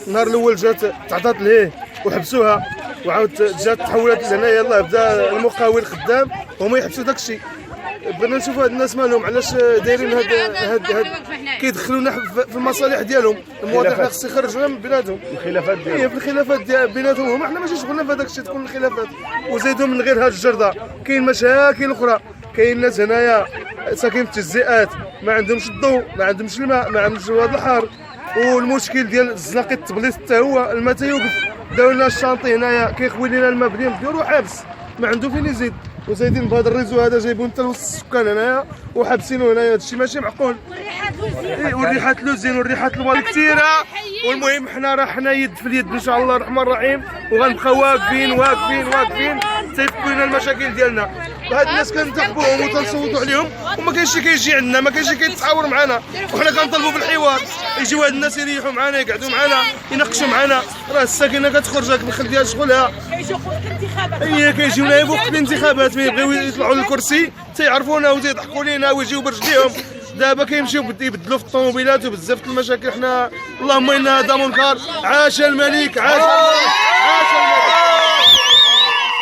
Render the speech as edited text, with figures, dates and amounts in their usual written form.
النهار الاول جات تعطات ليه وحبسوها، وعاود جات تحولت لهنايا يلاه بدا المقاول خدام وهما يحبسوا داك الشيء. بغينا نشوفوا هاد الناس مالهم، علاش دايرين هاد كيدخلونا في المصالح ديالهم. المواطن حنا خصو يخرجونا من بلادهم، الخلافات ديالهم هي في الخلافات ديال بيناتهم هما. حنا ماشي شغلنا في هذاك الشيء تكون الخلافات. وزيدوا من غير هاد الجرده كاين مشاكل اخرى. كاين ناس هنايا ساكنين في التجزئات ما عندهمش الضوء، ما عندهمش الماء، ما عندهمش الواد الحار، والمشكل ديال الزناقي التبليط حتى هو الماء تيوقف. داو لنا الشانطي هنايا كيخوي لنا الماء بلي مديور وحابس ما عنده فين يزيد. وزايدين بهذا الريزو هذا جايبون حتى لوسط السكان هنايا وحابسينو هنايا. هادشي ماشي معقول. والريحات لوزين والريحات الوالد كثيره. والمهم حنا يد في اليد ان شاء الله الرحمن الرحيم، وغنبقاو واقفين تيفكوا لنا المشاكل ديالنا. وهاد الناس كنتحبوهم وتنصوتوا عليهم وما كاينش اللي كيجي عندنا، ما كاينش اللي كيتحاور معنا، وحنا كنطلبوا بالحوار. يجيو هاد الناس يريحوا معنا، يقعدوا معنا، يناقشوا معنا. راه الساكنه كتخرج الدخل ديال شغلها. هي كيجيونا في وقت الانتخابات ما يبغيو يطلعوا للكرسي تيعرفونا وتيضحكوا لينا ويجيو برجليهم. دابا كيمشيو يبدلوا في الطوموبيلات وبزاف المشاكل. حنا اللهم ان هذا منكر. عاش الملك، عاش الملك، عاش الملك.